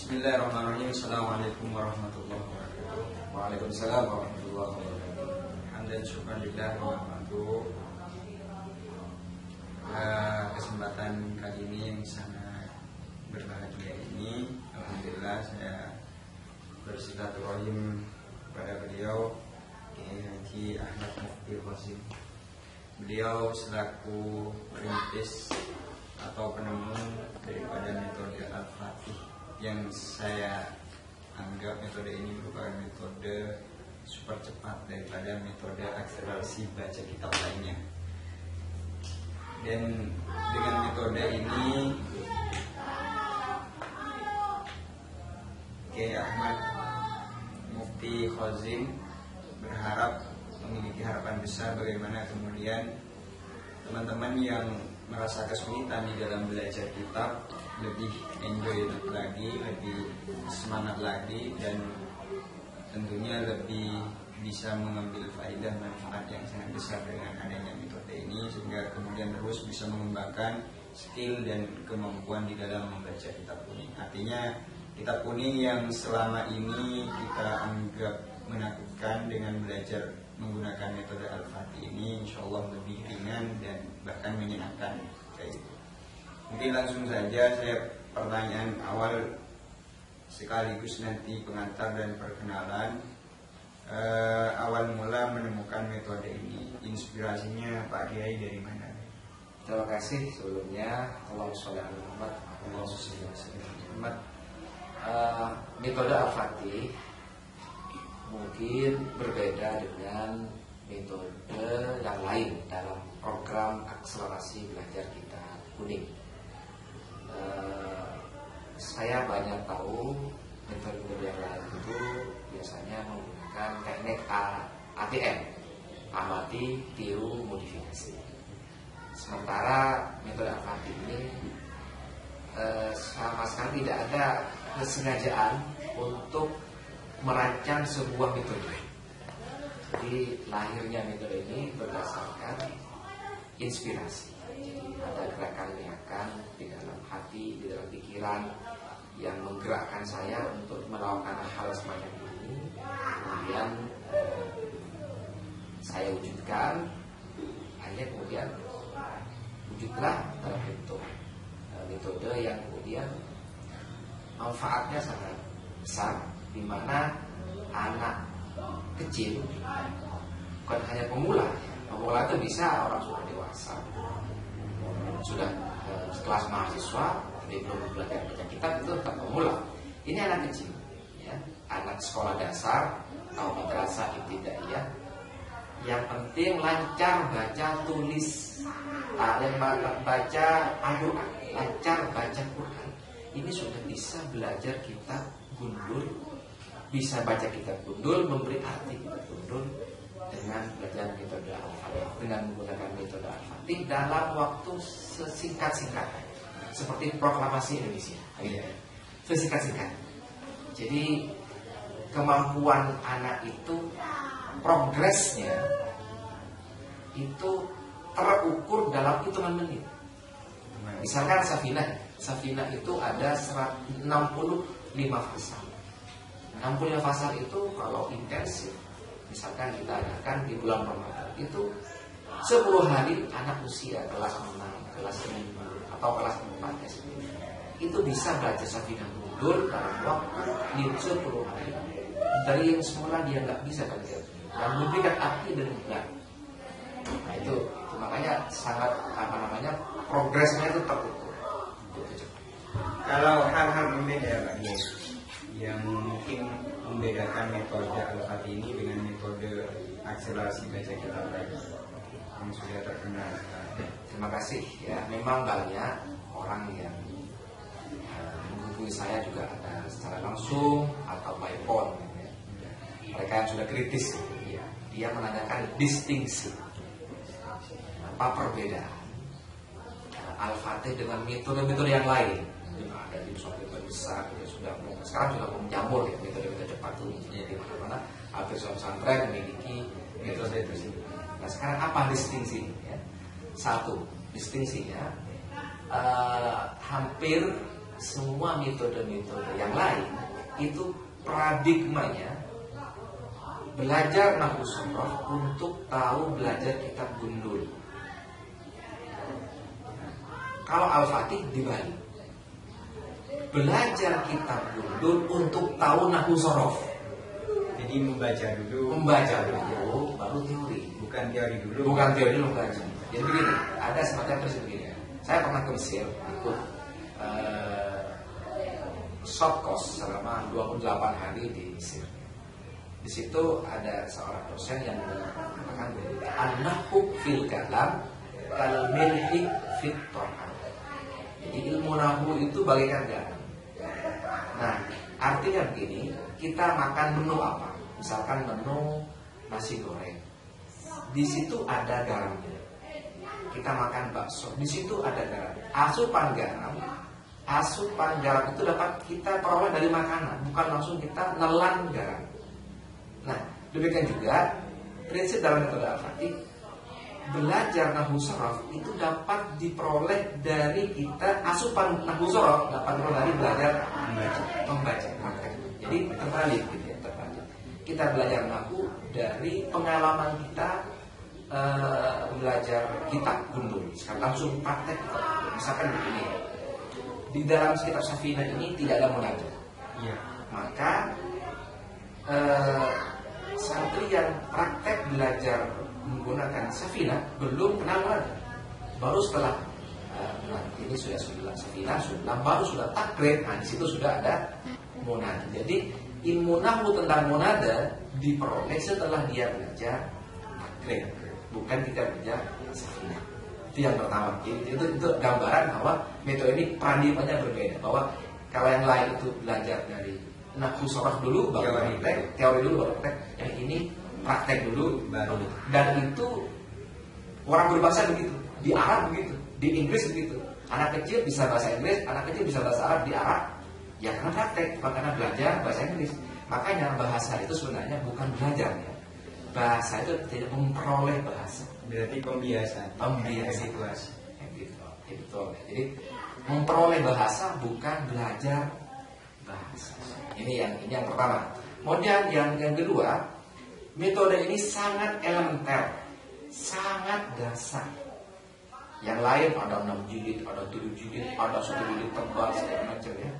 Bismillahirrahmanirrahim. Assalamualaikum warahmatullahi wabarakatuh. Waalaikumsalam warahmatullahi wabarakatuh. Alhamdulillah, syukurillah wabarakatuh. Kesempatan kali ini yang sangat berbahagia ini, alhamdulillah saya bersilaturahim kepada beliau Kiai Haji Ahmad Mufti Qasim. Beliau selaku perintis atau penemu daripada metode Al-Fatih, yang saya anggap metode ini merupakan metode super cepat daripada metode akselerasi baca kitab lainnya. Dan dengan metode ini Kiai Ahmad Mufti Qasim berharap, memiliki harapan besar bagaimana kemudian teman-teman yang merasa kesulitan di dalam belajar kitab lebih enjoy lagi, lebih semangat lagi, dan tentunya lebih bisa mengambil faedah manfaat yang sangat besar dengan adanya metode ini, sehingga kemudian terus bisa mengembangkan skill dan kemampuan di dalam membaca kitab kuning. Artinya kitab kuning yang selama ini kita anggap menakutkan, dengan belajar menggunakan metode Al-Fatih ini insya Allah lebih ringan dan bahkan menyenangkan. Mungkin langsung saja saya pertanyaan awal sekaligus nanti pengantar dan perkenalan. Awal mula menemukan metode ini, inspirasinya Pak Kiai dari mana? Terima kasih sebelumnya. Allahumma sholli ala Muhammad. Allahumma sholli ala Muhammad. Metode Al-Fatih mungkin berbeda dengan metode yang lain dalam program akselerasi belajar kita kuning. Saya banyak tahu metode yang lain itu biasanya menggunakan teknik ATM, amati, tiru, modifikasi. Sementara metode Al-Fatih ini sama sekali tidak ada kesengajaan untuk merancang sebuah metode. Jadi lahirnya metode ini berdasarkan inspirasi. Jadi ada gerakan-gerakan di dalam hati, di dalam pikiran yang menggerakkan saya untuk melakukan hal semacam ini. Kemudian saya wujudkan, akhirnya kemudian wujudlah dalam bentuk metode yang kemudian manfaatnya sangat besar, di mana anak kecil bukan hanya pemula itu bisa orang sudah dewasa, sudah kelas mahasiswa, dia belum belajar baca kitab, itu tetap pemula. Ini anak kecil, ya, anak sekolah dasar atau madrasah ibtidaiyah, yang penting lancar baca tulis, baca Al-Quran, lancar baca Quran. Ini sudah bisa belajar kitab gundul, bisa baca kitab gundul, memberi arti kitab gundul dengan belajar metode Al-Fatih, dengan menggunakan metode Al-Fatih dalam waktu sesingkat-singkatnya, seperti proklamasi Indonesia, sesingkat-singkat. Jadi kemampuan anak itu, progresnya itu terukur dalam hitungan menit. Misalkan Safinah itu ada 65 pasal. 65 pasal itu kalau intensif, misalkan kita adakan di bulan Ramadan, itu 10 hari anak usia kelas 6, kelas 5 atau kelas 4 SD itu bisa baca Safinah Nurul dalam waktu 10 hari. Dari yang semula dia nggak bisa baca, yang memberikan arti dan benar. Nah itu makanya sangat progresnya itu terukur. Kalau hal-hal berbeda Pak Kiai, yang mungkin membedakan metode Al-Fatih ini dengan metode akselerasi baca kitab lain yang sudah terkenal. Terima kasih ya, memang banyak orang yang menghubungi saya juga ada secara langsung atau by phone, ya. Mereka yang sudah kritis, ya. Dia menanyakan distingsi, apa perbedaan Al-Fatih dengan metode-metode yang lain. Ada di suatu besar, ya sudah sekarang sudah menjamur ya, metode-metode cepat itu di mana-mana. Hampir semua pesantren memiliki metode itu. Nah sekarang apa distingsinya? Ya? Satu, distingsinya hampir semua metode-metode yang lain itu paradigmanya belajar nahwu sorof untuk tahu belajar kitab gundul. Kalau Al-Fatih dibalik, belajar kitab gundul untuk tahu nahwu sorof. Jadi membaca dulu, baru teori. bukan teori dulu. Bukan teori dulu belajar. Jadi begini, ada semacam prinsip begini ya. Saya pernah ke Mesir ikut short course selama 28 hari di Mesir. Di situ ada seorang dosen yang mengatakan an-nahwu fil kalam kal milhi fit ta'am. Jadi ilmu nahwu itu bagaikan garam. Nah, artinya begini, kita makan menu apa? Misalkan menu nasi goreng. Di situ ada garamnya. Kita makan bakso, di situ ada garam. Asupan garam itu dapat kita peroleh dari makanan, bukan langsung kita nelan garam. Nah, demikian juga prinsip dalam metode Al-Fatih, belajar nahwu sorof itu dapat diperoleh dari kita, asupan nahwu sorof dapat diperoleh dari belajar membaca. Jadi terbalik gitu ya, terbalik. Kita belajar nahwu dari pengalaman kita belajar kitab gundul. Sekarang langsung praktek. Misalkan begini, di dalam kitab Safinah ini tidak ada munajat. Iya. Maka santri yang praktek belajar menggunakan Safinah belum kenal munajat. Baru setelah ini sudah Safinah, baru sudah takrib. Nah, di situ sudah ada munajat. Jadi ilmu nahwu tentang munajat diperoleh setelah dia belajar takrib, bukan kita belajar Safinah. Itu yang pertama. Itu gambaran bahwa metode ini paradigmanya berbeda. Bahwa kalau yang lain itu belajar dari nahwu sorof dulu baru praktek, teori dulu baru praktek. Yang ini praktek dulu baru. Dan itu orang berbahasa begitu, di Arab begitu, di Inggris begitu. Anak kecil bisa bahasa Inggris, anak kecil bisa bahasa Arab di Arab. Ya karena praktek, bukan karena belajar bahasa Inggris. Makanya bahasa itu sebenarnya bukan belajar ya. Bahasa itu tidak memperoleh bahasa. Berarti pembiasan situasi. Betul. Jadi memperoleh bahasa bukan belajar bahasa. Ini yang pertama. Kemudian yang kedua, metode ini sangat elementer, sangat dasar. Yang lain ada 6 jilid, ada 7 jilid, ada 1 jilid tebal segala macam ya.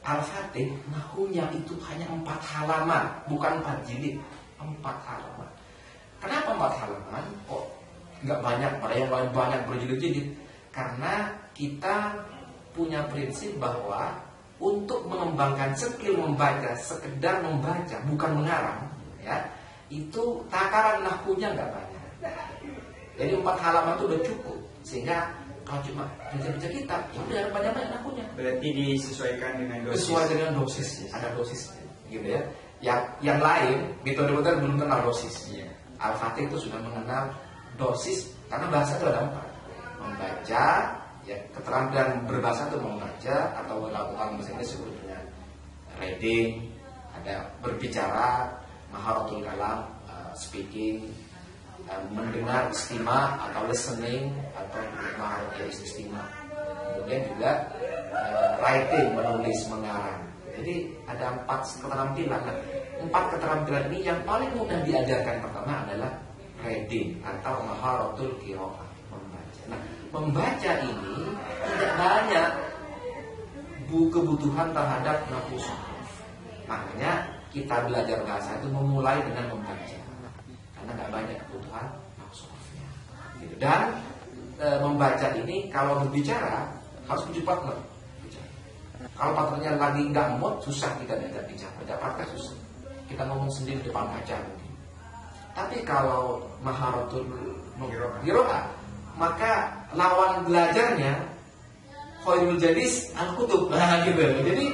Al-Fatih nahwunya itu hanya 4 halaman, bukan 4 jilid, 4 halaman. Kenapa 4 halaman? Kok nggak banyak? Pada yang lain banyak berjilid-jilid. Karena kita punya prinsip bahwa untuk mengembangkan skill membaca, sekedar membaca, bukan mengarang, ya, itu takaran nahwunya nggak banyak. Jadi 4 halaman itu udah cukup. Sehingga kalau cuma baca kitab, ya udah banyak-banyak nahwunya. Berarti disesuaikan dengan dosis. Sesuai dengan dosis, ada dosis, gitu ya. Yang lain, metode-metode belum kenal dosis. Iya. Al-Fatih itu sudah mengenal dosis karena bahasa itu ada 4. Membaca, ya, keterampilan berbahasa itu membaca atau melakukan bahasa Inggris disebut dengan reading, ada berbicara, maharatul kalam, speaking, mendengar istima atau listening atau maharatul istima. Kemudian juga writing, menulis, mengarang. Jadi ada 4 keterampilan. Nah, 4 keterampilan ini yang paling mudah diajarkan pertama adalah reading atau maharatul qiraah, membaca. Nah, membaca ini tidak banyak kebutuhan terhadap nahwu sorof. Makanya kita belajar bahasa itu memulai dengan membaca, karena nggak banyak kebutuhan nahwu sorofnya. Dan membaca ini kalau berbicara harus punya partner. Kalau partnernya lagi nggak mood, susah kita bicara. Partner susah. Kita ngomong sendiri depan kaca mungkin. Tapi kalau maharatul qiraah, maka lawan belajarnya khairul jalis al-kutub. Nah, gitu. Jadi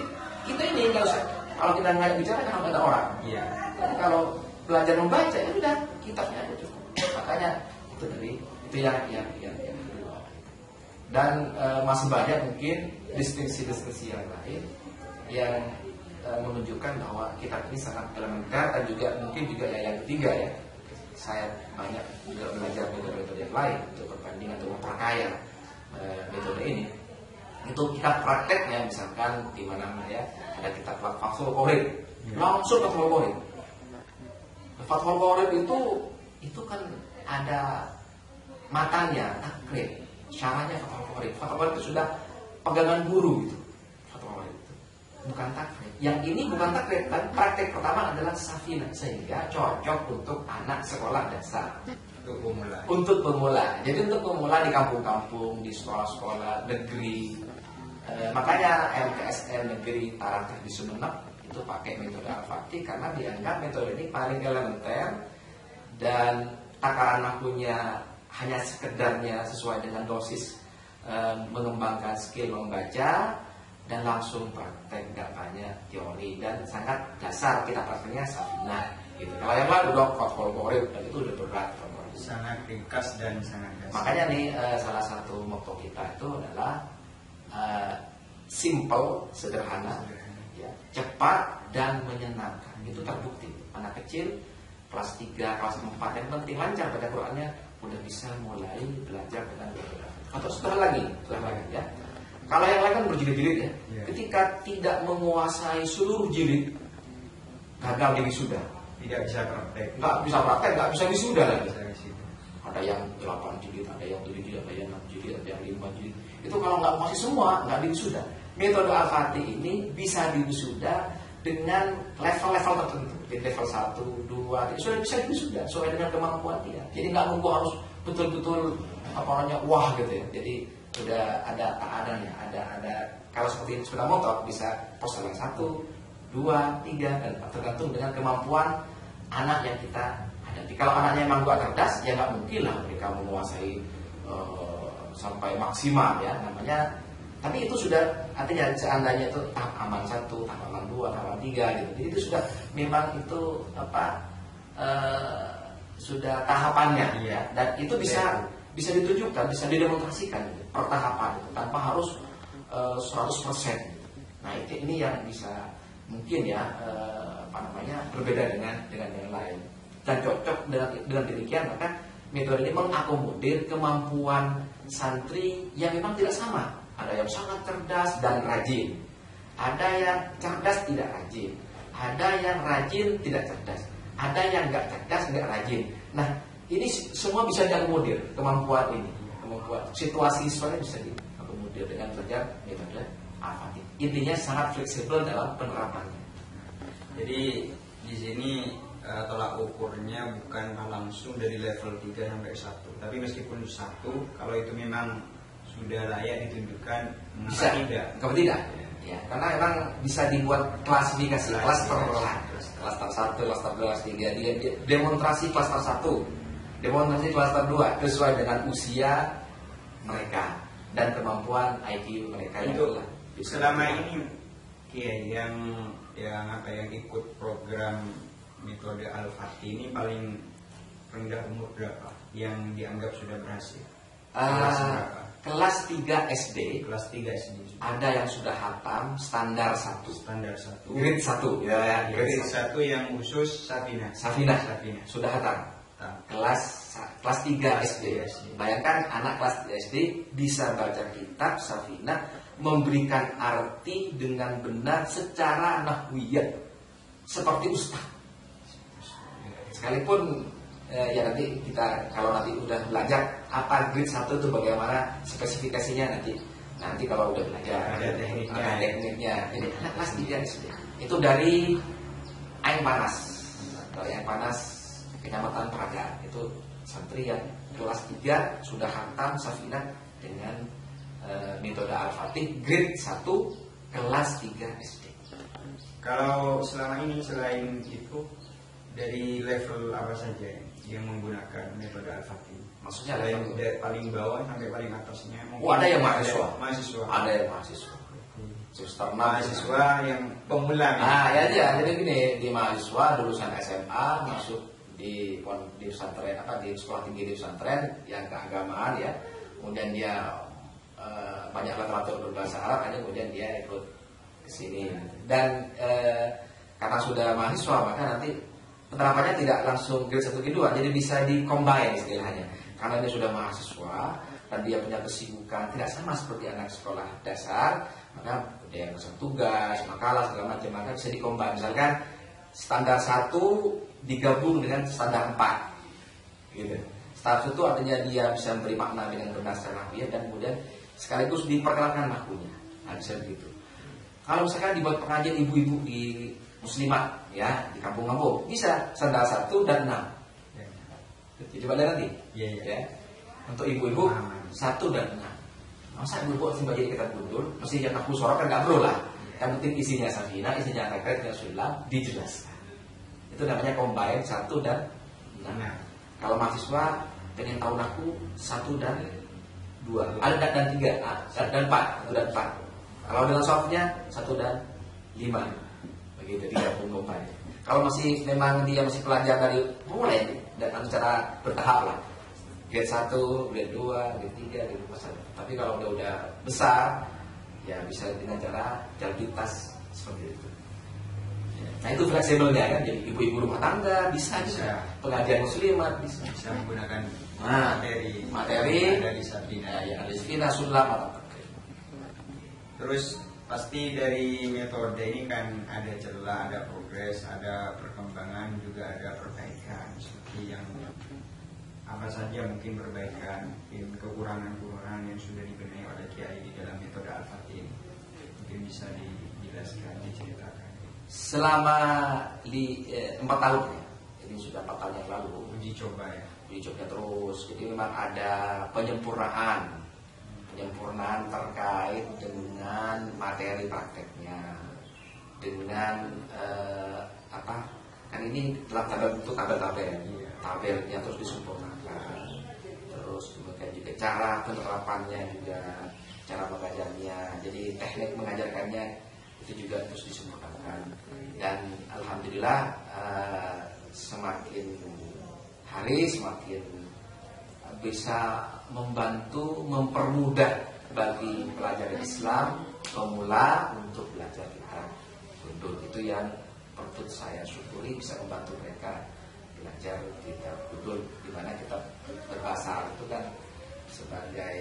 kita ini nggak usah, kalau kita nggak bicara kan ada orang. Iya. Tapi kalau belajar membaca ya udah kitabnya ada cukup. Makanya itu yang kedua. Dan masih banyak mungkin diskusi-diskusi yang lain yang menunjukkan bahwa kitab ini sangat elementer. Dan juga mungkin juga yang ketiga ya, saya banyak juga belajar metode-metode yang lain untuk perbandingan, untuk memperkaya metode ini. Itu kita prakteknya misalkan di mana ya ada kitab Fathul Qorib, langsung Fathul Qorib. Fathul Qorib itu kan ada matanya, takrib, syarahnya Fathul Qorib. Fathul Qorib itu sudah pegangan guru gitu. Fathul Qorib itu bukan takrib. Yang ini bukan takrib, tapi praktek pertama adalah Safinah, sehingga cocok untuk anak sekolah dasar. Untuk pemula. Jadi untuk pemula di kampung-kampung, di sekolah-sekolah negeri. Makanya MTSN negeri Tarakah di Sumeneb itu pakai metode Al-Fatih karena dianggap metode ini paling elementer dan takaran nahunya hanya sekedarnya sesuai dengan dosis mengembangkan skill membaca dan langsung praktek, nggak banyak teori dan sangat dasar kita prakteknya Safinah. Gitu. Kalau yang lain udah Fathul Qorib dan itu udah berat. Sangat ringkas dan sangat dasar. Makanya nih salah satu motto kita itu adalah simple, sederhana, ya, cepat dan menyenangkan. Itu terbukti. Anak kecil kelas 3, kelas 4 yang penting lancar baca Qur'annya udah bisa mulai belajar dengan berat. Atau setelah lagi ya. Kalau yang lain kan berjilid-jilid ya. Ketika tidak menguasai seluruh jilid, gagal di wisuda. Tidak bisa praktek. Nggak bisa wisuda lagi. Ada yang 8 jilid, ada yang 7 jilid, ada yang 6 jilid, ada yang 5 jilid. Itu kalau nggak masih semua, nggak diwisuda. Metode Al-Fatih ini bisa diwisuda dengan level-level tertentu. Di level 1, 2, 3, sudah bisa diwisuda sesuai dengan kemampuan dia. Jadi nggak nunggu harus betul-betul wah gitu ya. Jadi sudah ada takarannya, ada kalau seperti sepeda motor bisa pos level 1, 2, 3 dan tergantung dengan kemampuan anak yang kita hadapi. Kalau anaknya memang gak cerdas, ya nggak mungkin lah mereka menguasai sampai maksimal ya namanya. Tapi itu sudah artinya seandainya itu tahap aman 1, tahap aman 2, tahap aman 3 gitu. Jadi itu sudah memang itu sudah tahapannya ya. Dan itu bisa ditunjukkan, bisa didemonstrasikan gitu, per tahapan gitu, tanpa harus 100%. Nah ini yang bisa mungkin ya berbeda dengan yang lain dan cocok dengan demikian maka metode ini mengakomodir kemampuan santri yang memang tidak sama. Ada yang sangat cerdas dan rajin, ada yang cerdas tidak rajin, ada yang rajin tidak cerdas, ada yang nggak cerdas nggak rajin. Nah ini semua bisa diakomodir kemampuan ini, kemampuan situasi siswanya bisa diakomodir dengan belajar metode Al-Fatih. Intinya sangat fleksibel dalam penerapannya. Jadi di sini tolak ukurnya bukan langsung dari level 3 sampai 1, tapi meskipun 1 kalau itu memang sudah layak ditunjukkan bisa tidak. Kalau tidak ya, karena memang bisa dibuat klasifikasi klaster lah. Klaster 1, klaster 2, klaster 3 dia demonstrasi klaster 1, demonstrasi klaster 2 sesuai dengan usia mereka dan kemampuan IQ mereka itu selama ini ya, yang ikut program metode Al-Fatih ini paling rendah umur berapa yang dianggap sudah berhasil? Kelas berapa? Kelas 3 SD. Kelas 3 SD. Ada yang sudah hatam standar 1. Standar 1. Grade 1 ya, grade 1 yang khusus Safinah. Sudah hatam. Kelas 3 SD. Bayangkan anak kelas 3 SD bisa baca kitab Safinah, memberikan arti dengan benar secara nahwiyah seperti ustaz. Sekalipun ya nanti kita kalau nanti udah belajar apa grade 1 itu bagaimana spesifikasinya nanti kalau udah belajar ada tekniknya. Ini anak kelas 3 SD. Itu dari Aing Panas. Dari Aing Panas Kecamatan Praga. Itu santri yang kelas 3 sudah hatam Safinah dengan metode Al-Fatih grade 1 kelas 3 SD. Kalau selama ini selain itu dari level apa saja yang menggunakan metode Al-Fatih? Maksudnya dari paling bawah sampai paling atasnya? Ada yang mahasiswa. Ada yang mahasiswa. Mahasiswa yang pemula. Ya, jadi gini, di mahasiswa lulusan SMA masuk di pesantren di sekolah tinggi di pesantren yang keagamaan ya. Kemudian dia banyak literatur berbahasa Arab, kemudian dia ikut ke sini. Dan karena sudah mahasiswa maka nanti penerapannya tidak langsung grade 1 ke 2, jadi bisa di-combine istilahnya. Karena dia sudah mahasiswa, dan dia punya kesibukan tidak sama seperti anak sekolah dasar, maka dia yang tugas, makalah segala macam, maka bisa dikombin. Misalkan standar 1 digabung dengan standar 4 gitu. Standar 1 artinya dia bisa memberi makna dengan benar secara nahwiah dan kemudian sekaligus diperkenalkan nahwunya. Nah, bisa begitu. Kalau misalkan dibuat pengajian ibu-ibu di muslimat ya, di kampung-kampung, bisa standar 1 dan 6. Jadi pada nanti ya. Untuk ibu-ibu 1 dan 6. Masa ibu-ibu sih jadi kita mundur, mesti yang aku sorok kan nggak perlu lah. Yang penting isinya Safina, isinya Rekret dan Sulam dijelaskan. Itu namanya combine 1 dan 6. Kalau mahasiswa pengen tahu aku 1 dan 2, ada dan 3, dan 4, 1 dan 4. Kalau dengan softnya 1 dan 5, begitu digabung combine. Kalau masih memang dia masih pelajar dari mulai dengan cara bertahap lah. Grade 1, grade 2, grade 3, grade 4. Tapi kalau udah besar, ya bisa dengan cara jalbitas seperti itu. Nah itu fleksibelnya kan, jadi ibu-ibu rumah tangga bisa. Pengajian muslimat bisa menggunakan materi dari Safina, ya ada Safina, Sulam atau terus pasti dari metode ini kan ada celah, ada progres, ada perkembangan, juga ada perbaikan. Seperti yang apa saja mungkin perbaikan, kekurangan-kekurangan yang sudah dibenahi oleh Kiai di dalam metode Al-Fatih, mungkin bisa dijelaskan, diceritakan. Selama 4 tahun ya, ini sudah 4 tahun yang lalu Uji coba terus. Jadi memang ada penyempurnaan terkait dengan materi prakteknya, dengan kan ini dalam tabelnya terus disempurnakan, terus kemudian juga cara penerapannya juga, cara mengajarnya, jadi teknik mengajarkannya itu juga terus disempurnakan. Dan alhamdulillah semakin hari semakin bisa membantu, mempermudah bagi pelajar Islam pemula untuk belajar kitab Gundul. Itu yang perlu saya syukuri, bisa membantu mereka belajar kitab Gundul, di mana kitab berbahasa Arab itu kan sebagai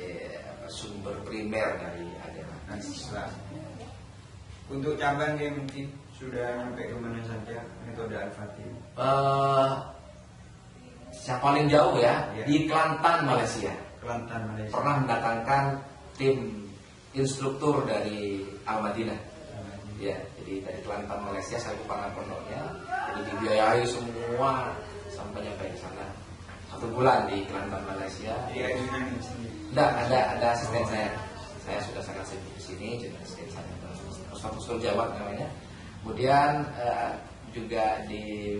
sumber primer dari agama Islam. Untuk cabang yang mungkin sudah sampai ke mana saja metode Al-Fatih? Yang paling jauh ya, di Kelantan, Malaysia. Pernah mendatangkan tim instruktur dari Al-Madinah. Ya, jadi dari Kelantan, Malaysia, saya lupa pondoknya. Jadi dibiayai semua sampai nyampe di sana. 1 bulan di Kelantan, Malaysia. Tidak, ada asisten saya. Saya sudah sangat sibuk di sini, jadi asisten saya. Ustaz Jawab namanya. Kemudian juga di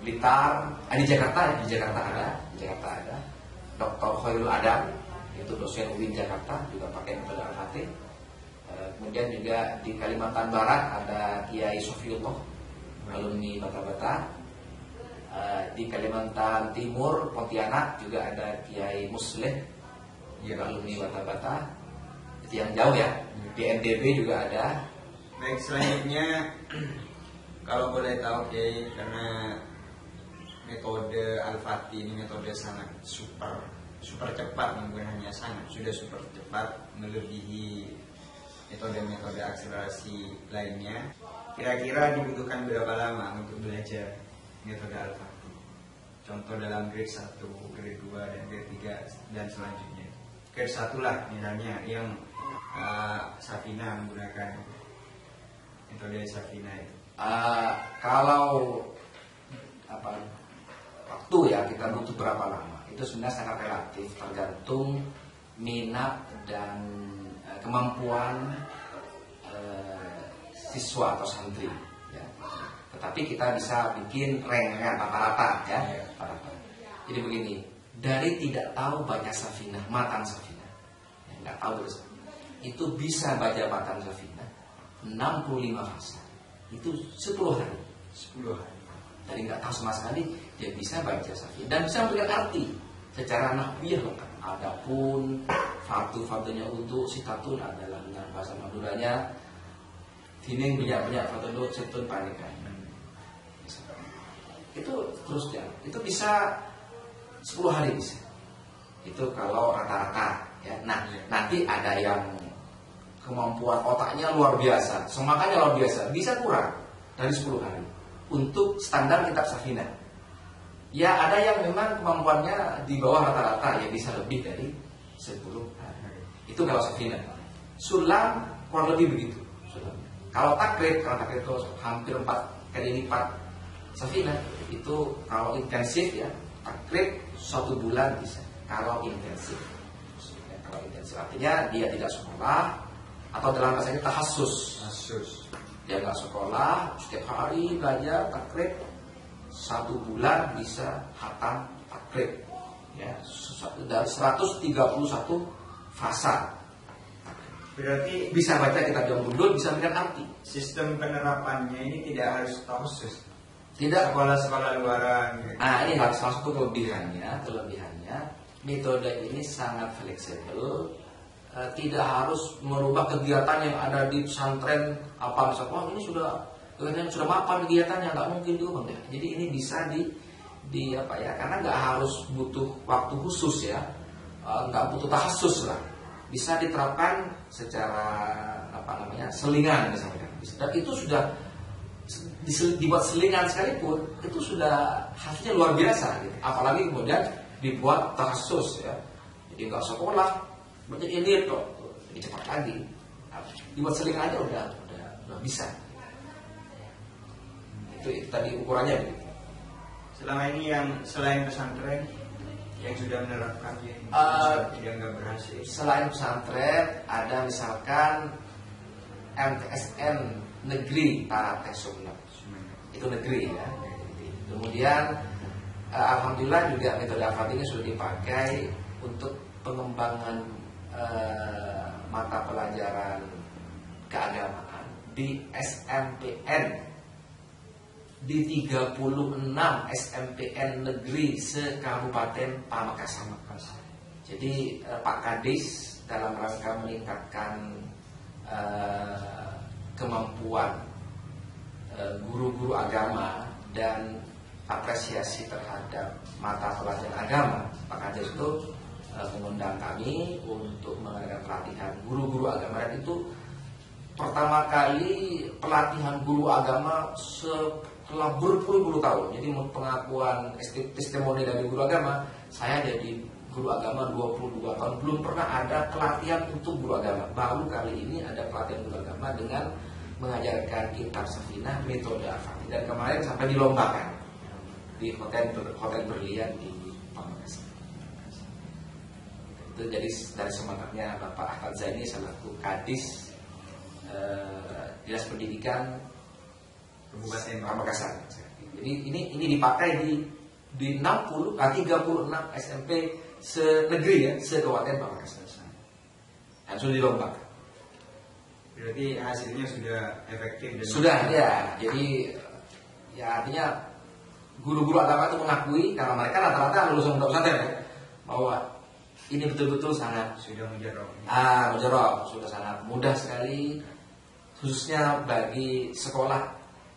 Blitar, di Jakarta ada Dr. Khairul Adam, itu dosen UIN Jakarta, juga pakai metode Al-Fatih. Kemudian juga di Kalimantan Barat ada Kiai Sofiullah, alumni Bata-Bata. Di Kalimantan Timur, Pontianak juga ada Kiai Muslim, alumni Bata-Bata. Itu yang jauh ya. Di NTB juga ada. Baik, selanjutnya kalau boleh tahu Kiai, karena metode Al-Fatih ini metode sangat super cepat, bukan hanya sangat, sudah super cepat, melebihi metode-metode akselerasi lainnya. Kira-kira dibutuhkan berapa lama untuk belajar metode Al-Fatih? Contoh dalam grade 1, grade 2, dan grade 3 dan selanjutnya. Grade 1 lah misalnya yang Safina menggunakan metode Safina itu. Kalau waktu ya, kita butuh berapa lama? Itu sebenarnya sangat relatif, tergantung minat dan kemampuan siswa atau santri. Ya. Tetapi kita bisa bikin rank rata-rata ya. Jadi begini, dari tidak tahu baca Safinah, matan Safinah, nggak tahu terus, itu bisa baca matan Safinah 65 hafal. Itu 10 hari. Dari nggak tahu sama sekali, dia bisa baca Safinah dan bisa memberikan arti secara nahwiyah lengkap. Adapun fardu-fardunya untuk sitatun adalah dengan bahasa Maduranya dining banyak fardu setun panikan. Itu terus ya. Itu bisa 10 hari bisa. Itu kalau rata-rata ya. Nanti ada yang kemampuan otaknya luar biasa, semakannya luar biasa, bisa kurang dari 10 hari untuk standar kitab Safinah. Ya ada yang memang kemampuannya di bawah rata-rata, ya bisa lebih dari 10 hari. Itu kalau Safinah. Sulam kurang lebih begitu. Kalau takrib, karena takrib itu hampir 4 kali lipat Safinah, itu kalau intensif ya takrib 1 bulan bisa. Kalau intensif, kalau intensif artinya dia tidak sekolah atau dalam bahasa ini tahassus. Dia nggak sekolah, setiap hari belajar takrib 1 bulan bisa hatam takrib. Ya, dari 131 fasa. Berarti Bisa baca kitab Jamu Gundul, bisa memberikan arti. sistem penerapannya ini tidak harus tahassus. Tidak. Sekolah-sekolah luaran. Gitu. Ini harus salah satu kelebihannya metode ini sangat fleksibel. Tidak harus merubah kegiatan yang ada di pesantren apa misalnya, ini sudah mapan kegiatannya, nggak mungkin diubah ya. Jadi ini bisa di apa ya, karena nggak harus butuh waktu khusus ya, nggak butuh tahassus lah, bisa diterapkan secara apa namanya selingan misalnya. Dan itu sudah dibuat selingan sekalipun itu sudah hasilnya luar biasa gitu. Apalagi kemudian dibuat tahassus ya, jadi nggak sekolah banyak ini kok, jadi cepat lagi. Dibuat selingan aja udah bisa. Itu tadi ukurannya begitu. Selama ini yang selain pesantren yang sudah menerapkan yang nggak berhasil. Selain pesantren ada misalkan MTSN negeri Tarate Sumeneb. Itu negeri ya. Kemudian alhamdulillah juga metode Al-Fatih ini sudah dipakai untuk pengembangan mata pelajaran keagamaan di SMPN, di 36 SMPN negeri se-Kabupaten Pamekasan. Jadi Pak Kadis dalam rangka meningkatkan kemampuan guru-guru agama dan apresiasi terhadap mata pelajaran agama, Pak Kadis itu mengundang kami untuk mengadakan pelatihan guru-guru agama. Dan itu pertama kali pelatihan guru agama setelah berpuluh-puluh tahun. Jadi pengakuan testimoni dari guru agama, saya jadi guru agama 22 tahun, belum pernah ada pelatihan untuk guru agama. Baru kali ini ada pelatihan guru agama dengan mengajarkan kitab Safinah metode Al-Fatih. Dan kemarin sampai dilombakan di hotel berlian di Pamekasan. Itu jadi dari semangatnya Bapak Ahmad Zaini selaku Kadis Dinas Pendidikan Kabupaten Pamekasan. Jadi ini dipakai di 36 SMP se-negeri ya, se-Kabupaten Pamekasan. Dan sudah dilombakan. Berarti hasilnya sudah efektif dan sudah ya. Jadi ya artinya guru-guru agama itu mengakui, karena mereka rata-rata lulusan pesantren ya, bahwa ini betul-betul sangat sudah mujarab. Mujarab, sudah sangat mudah sekali, khususnya bagi sekolah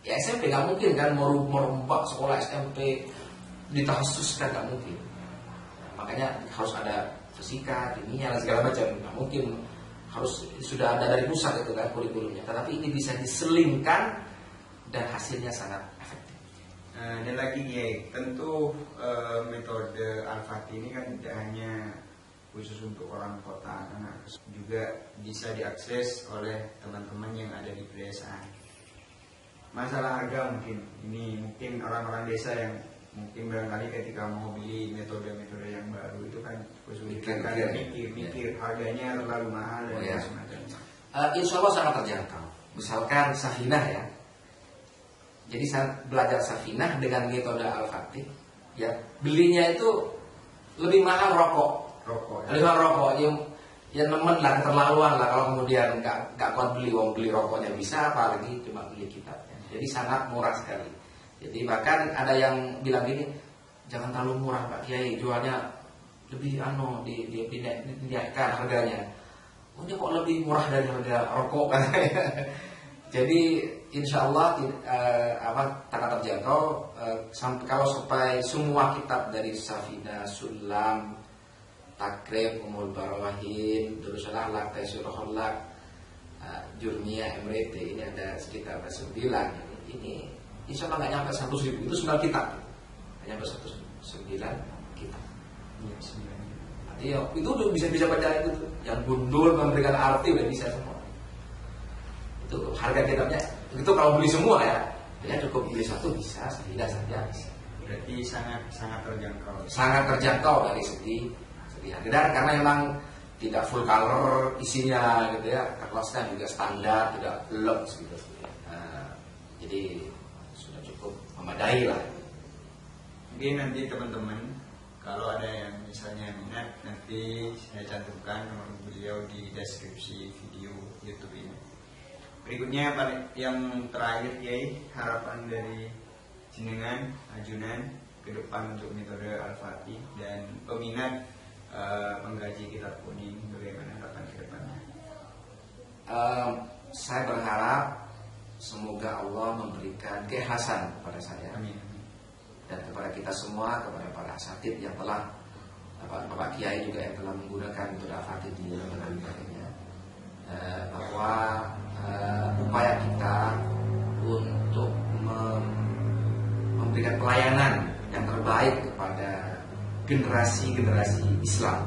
ya SMP. Nggak mungkin kan merombak sekolah SMP ditahassuskan, nggak mungkin. Makanya harus ada fisika, kimia dan segala macam. Nggak mungkin, harus sudah ada dari pusat itu kan kurikulumnya. Tetapi ini bisa diselingkan dan hasilnya sangat efektif. Dan lagi Kiai, tentu metode Al-Fatih ini kan tidak hanya khusus untuk orang kota, karena juga bisa diakses oleh teman-teman yang ada di pedesaan. Masalah harga mungkin orang-orang desa yang mungkin barangkali ketika mau beli metode-metode yang baru itu kan kesulitan, mikir harganya terlalu mahal dan semacamnya. Insya Allah sangat terjangkau. Misalkan Safinah ya. Jadi saya belajar Safinah dengan metode Al-Fatih, ya belinya itu lebih mahal rokok. Lebih mahal rokok. Ya nemen lah, keterlaluan lah kalau kemudian nggak kuat beli rokoknya bisa, apalagi cuma beli kitabnya. Jadi sangat murah sekali. Jadi bahkan ada yang bilang gini, jangan terlalu murah Pak Kiai, jualnya lebih dinaikkan harganya. Oh, ini kok lebih murah dari harga rokok kan? Jadi insya Allah sangat terjangkau. Kalau sampai semua kitab dari Safinah, Sulam, Takrib, Umul Barawahin, Durusul Akhlak, Taisirul Akhlak, Jurmiyah, Emrete, ini ada sekitar 9. Ini insya Allah nggak nyampe 100.000, itu 9 kitab, nggak nyampe 9 kitab. Iya, 9. Artinya itu udah bisa baca itu, yang gundul memberikan arti udah bisa semua. Itu harga kitabnya, itu kalau beli semua ya cukup beli satu bisa, tidak saja bisa. Berarti sangat terjangkau. Sangat terjangkau dari segi harga, dan karena memang tidak full color isinya gitu ya, kelasnya juga standar, tidak blok gitu. Jadi sudah cukup memadai lah. Mungkin nanti teman-teman kalau ada yang misalnya minat, nanti saya cantumkan nomor beliau di deskripsi video YouTube ini. Berikutnya yang terakhir, Kiai, harapan dari jenengan ajunan ke depan untuk metode Al-Fatih dan peminat penggaji kitab kuning, bagaimana harapan ke depannya? Saya berharap semoga Allah memberikan keikhlasan kepada saya. Amin. Dan kepada kita semua, kepada para asatid yang telah, Bapak Kiai juga yang telah menggunakan metode Al-Fatih di lembaga-lembaganya, bahwa upaya kita untuk memberikan pelayanan yang terbaik kepada generasi-generasi Islam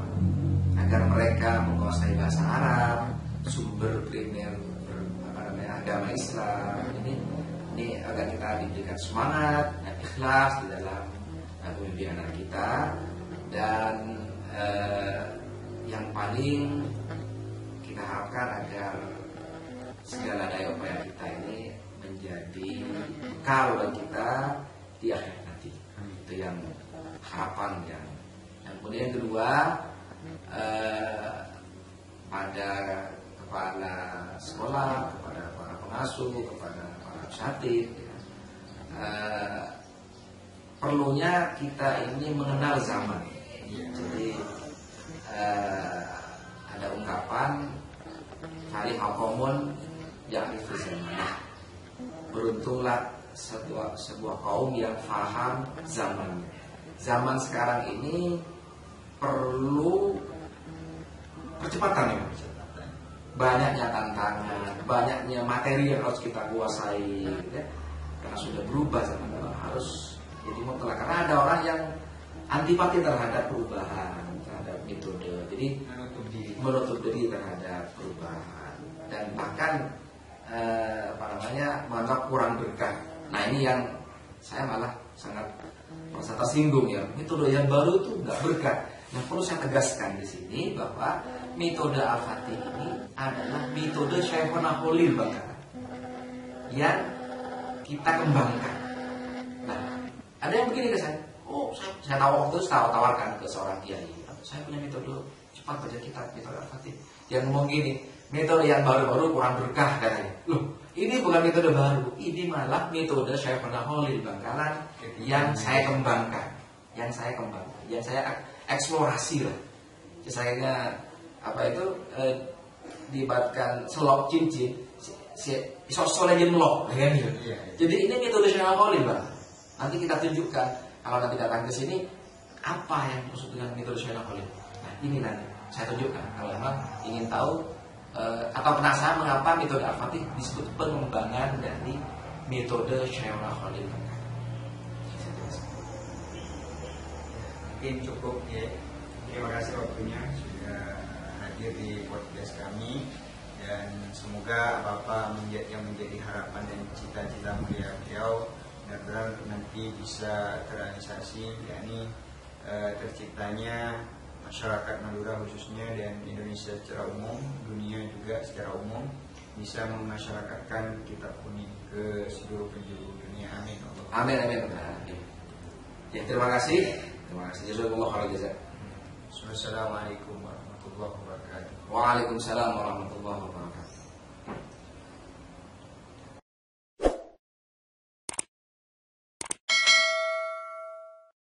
agar mereka menguasai bahasa Arab, sumber primer agama Islam. Ini agar kita diberikan semangat dan ikhlas di dalam pembimbingan kita, dan yang paling kita harapkan agar segala daya upaya kita ini menjadi bekal bagi kita di akhir nanti. Itu yang harapan yang. Dan kemudian yang kedua, pada kepala sekolah, kepada para pengasuh, kepada para asatid, perlunya kita ini mengenal zaman. Jadi ada ungkapan cari hakomun yang zaman. Beruntunglah sebuah kaum yang faham zamannya. Zaman sekarang ini perlu percepatan ya. Banyaknya tantangan, banyaknya materi yang harus kita kuasai ya. Karena sudah berubah zaman, harus jadi mutlak. Karena ada orang yang antipati terhadap perubahan, terhadap metode. Jadi menutup diri terhadap perubahan, dan bahkan menganggap kurang berkah. Nah, ini yang saya malah sangat merasa tersinggung ya. Metode yang baru itu nggak berkah. Nah, perlu saya tegaskan di sini bahwa metode Al-Fatih ini adalah metode Syekhona Khalil Bangkalan yang kita kembangkan. Nah, ada yang begini ke saya. Oh, saya tawarkan ke seorang kiai. Saya punya metode cepat baca kitab, metode Al-Fatih. Yang ngomong gini, metode yang baru-baru kurang berkah katanya. Loh, ini bukan metode baru, ini malah metode Syekhona Khalil Bangkalan yang saya kembangkan, yang saya eksplorasi lah. Saya dibatkan selop cincin, sosok lagi melok, kan gitu. Jadi ini metode Syekhona Khalil Bang. Nanti kita tunjukkan kalau nanti datang ke sini apa yang maksud dengan metode Syekhona Khalil. Nah, ini nanti saya tunjukkan kalau memang ingin tahu atau penasaran mengapa metode Al-Fatih disebut pengembangan dari metode Syekhona Khalil. Mungkin cukup ya. Terima kasih waktunya sudah hadir di podcast kami, dan semoga apa-apa yang menjadi harapan dan cita-cita beliau benar-benar nanti bisa terrealisasi, yakni terciptanya masyarakat Madura khususnya dan Indonesia secara umum, dunia juga secara umum bisa memasyarakatkan kitab kuning ke seluruh penjuru dunia. Amin. Amin. Ya, terima kasih. Terima kasih. Jazakumullah khairan. Assalamualaikum warahmatullahi wabarakatuh. Waalaikumsalam warahmatullahi wabarakatuh.